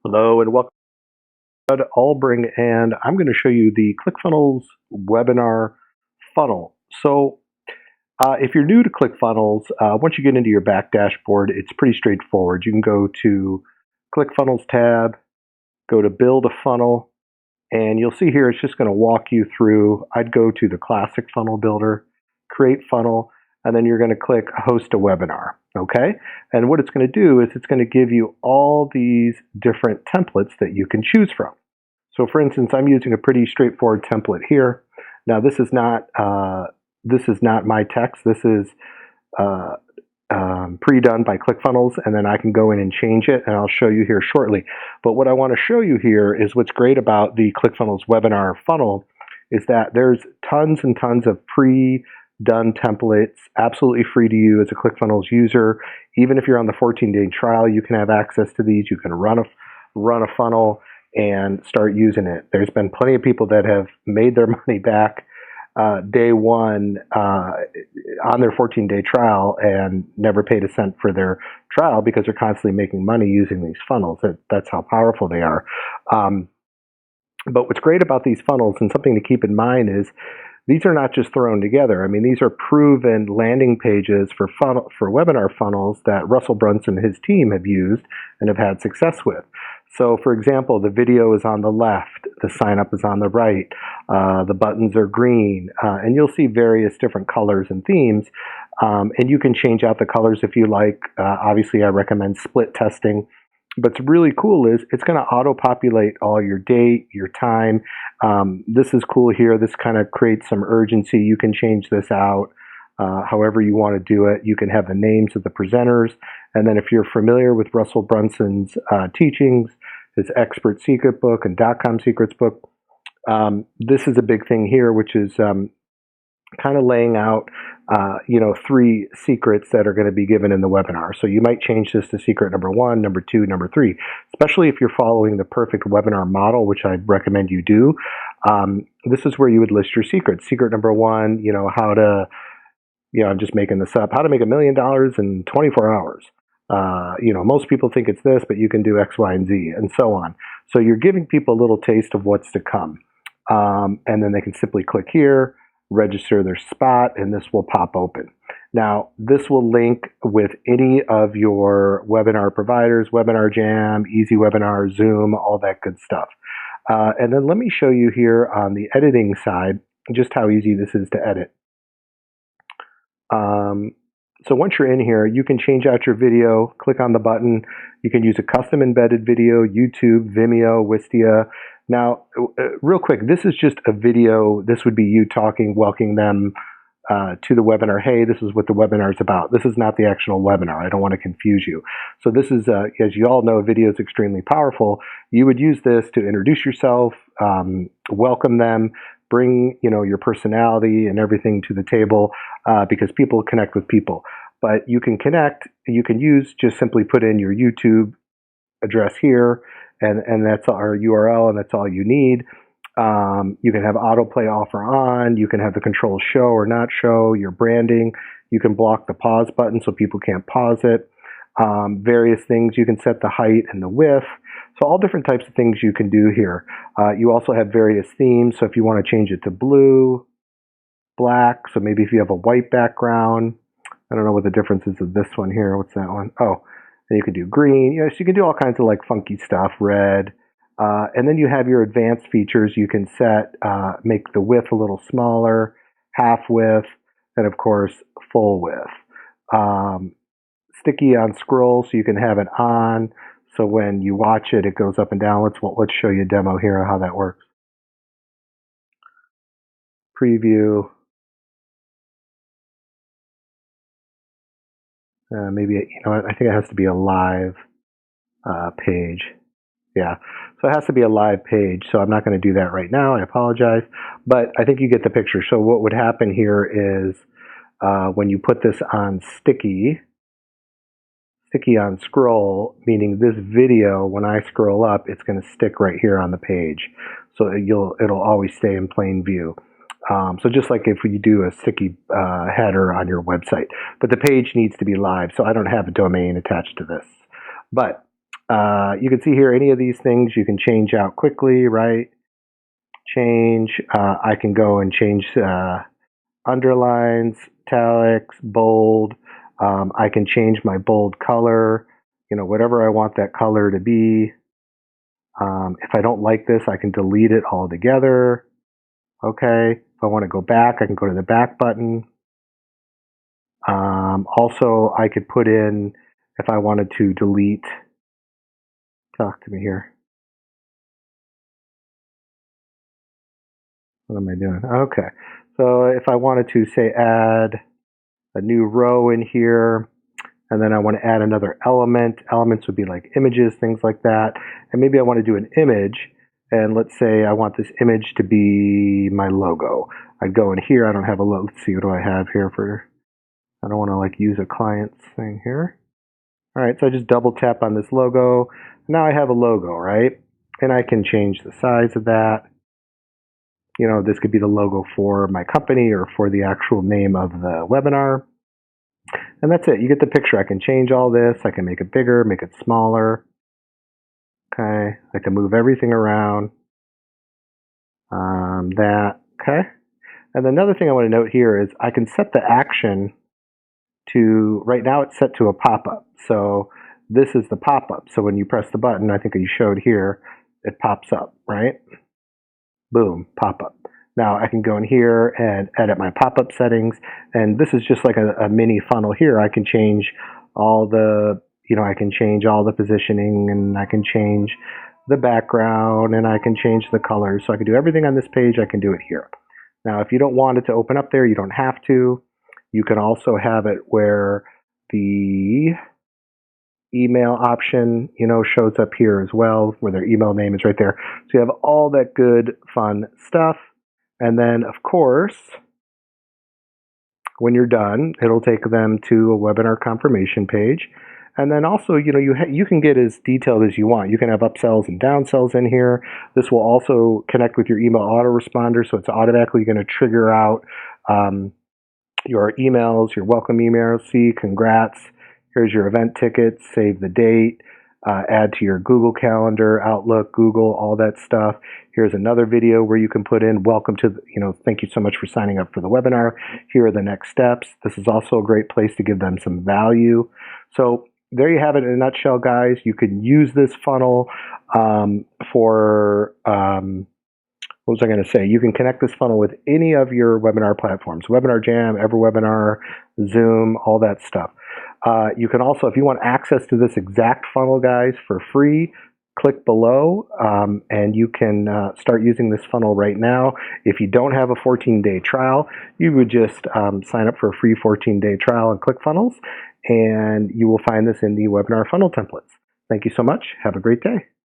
Hello and welcome to Albring, and I'm going to show you the ClickFunnels webinar funnel. So if you're new to ClickFunnels, once you get into your back dashboard, it's pretty straightforward. You can go to ClickFunnels tab, go to Build a Funnel, and you'll see here it's just going to walk you through. I'd go to the Classic Funnel Builder, Create Funnel, and then you're going to click Host a Webinar. Okay, and what it's going to do is it's going to give you all these different templates that you can choose from. So for instance, I'm using a pretty straightforward template here. Now this is not my text. This is pre-done by ClickFunnels, and then I can go in and change it, and I'll show you here shortly. But what I want to show you here is what's great about the ClickFunnels webinar funnel is that there's tons and tons of pre-done templates, absolutely free to you as a ClickFunnels user. Even if you're on the 14-day trial, you can have access to these. You can run a funnel and start using it. There's been plenty of people that have made their money back day one on their 14-day trial and never paid a cent for their trial because they're constantly making money using these funnels. That's how powerful they are. But what's great about these funnels, and something to keep in mind, is these are not just thrown together. I mean, these are proven landing pages for webinar funnels that Russell Brunson and his team have used and have had success with. So, for example, the video is on the left, the sign up is on the right, the buttons are green, and you'll see various different colors and themes. And you can change out the colors if you like. Obviously, I recommend split testing. But what's really cool is it's going to auto-populate all your date, your time. This is cool here. This kind of creates some urgency. You can change this out however you want to do it. You can have the names of the presenters. And then if you're familiar with Russell Brunson's teachings, his Expert Secret book and .com Secrets book, this is a big thing here, which is kind of laying out 3 secrets that are going to be given in the webinar. So you might change this to secret number 1, number 2, number 3, especially if you're following the perfect webinar model, which I recommend you do. This is where you would list your secrets. Secret number 1, how to, I'm just making this up, how to make $1 million in 24 hours. Most people think it's this, but you can do X, Y, and Z, and so on. So you're giving people a little taste of what's to come. And then they can simply click here, register their spot, and this will pop open. Now, this will link with any of your webinar providers, Webinar Jam, Easy Webinar, Zoom, all that good stuff. And then let me show you here on the editing side just how easy this is to edit. So once you're in here, you can change out your video, click on the button. You can use a custom embedded video, YouTube, Vimeo, Wistia. Now, real quick, this is just a video. This would be you talking, welcoming them to the webinar. Hey, this is what the webinar is about. This is not the actual webinar. I don't want to confuse you. So this is, as you all know, video is extremely powerful. You would use this to introduce yourself, welcome them, bring your personality and everything to the table because people connect with people. But you can connect, you can just simply put in your YouTube address here, and that's our URL, and that's all you need. You can have autoplay off or on. You can have the control show or not show, your branding. You can block the pause button so people can't pause it. Various things. You can set the height and the width. So all different types of things you can do here. You also have various themes. So if you want to change it to blue, black, so maybe if you have a white background, I don't know what the difference is of this one here. What's that one? Oh, and you can do green. So you can do all kinds of like funky stuff, red. And then you have your advanced features. You can set, make the width a little smaller, half width, and of course, full width. Sticky on scroll, so you can have it on. So when you watch it, it goes up and down. Let's show you a demo here of how that works. Preview. Maybe, I think it has to be a live page. Yeah, so it has to be a live page, so I'm not going to do that right now. I apologize, but I think you get the picture. So what would happen here is when you put this on sticky on scroll, meaning this video, when I scroll up, it's going to stick right here on the page. So it'll always stay in plain view. So just like if you do a sticky header on your website, but the page needs to be live. So I don't have a domain attached to this, but You can see here any of these things you can change out quickly, right? Change. I can go and change underlines, italics, bold. I can change my bold color, whatever I want that color to be. If I don't like this, I can delete it altogether. Okay. If I want to go back, I can go to the back button. Also, I could put in, if I wanted to delete, talk to me here. What am I doing? Okay. So if I wanted to, say, add a new row in here, and then I want to add another element. Elements would be like images, things like that. And maybe I want to do an image, and let's say I want this image to be my logo. I'd go in here. I don't have a logo. Let's see, what do I have here for, I don't want to like use a client's thing here. All right, so I just double tap on this logo. Now I have a logo, right? And I can change the size of that. This could be the logo for my company or for the actual name of the webinar. And that's it. You get the picture. I can change all this. I can make it bigger, make it smaller. Okay. I can move everything around. Okay. And another thing I want to note here is I can set the action to, right now it's set to a pop-up. So this is the pop-up. So when you press the button, I think you showed here, it pops up, right? Boom, pop-up. Now I can go in here and edit my pop-up settings, and this is just like a mini funnel here. I can change all the, I can change all the positioning, and I can change the background, and I can change the colors. So I can do everything on this page, I can do it here. Now if you don't want it to open up there, you don't have to. You can also have it where the email option, shows up here as well, where their email name is right there. So you have all that good, fun stuff. And then, of course, when you're done, it'll take them to a webinar confirmation page. And then also, you can get as detailed as you want. You can have upsells and downsells in here. This will also connect with your email autoresponder, so it's automatically going to trigger out your emails, your welcome emails. See, congrats. Here's your event tickets, save the date, add to your Google Calendar, Outlook, Google, all that stuff. Here's another video where you can put in, welcome to, thank you so much for signing up for the webinar. Here are the next steps. This is also a great place to give them some value. So there you have it in a nutshell, guys. You can use this funnel for, what was I going to say? You can connect this funnel with any of your webinar platforms, Webinar Jam, EverWebinar, Zoom, all that stuff. You can also, if you want access to this exact funnel, guys, for free, click below and you can start using this funnel right now. If you don't have a 14-day trial, you would just sign up for a free 14-day trial on ClickFunnels, and you will find this in the webinar funnel templates. Thank you so much. Have a great day.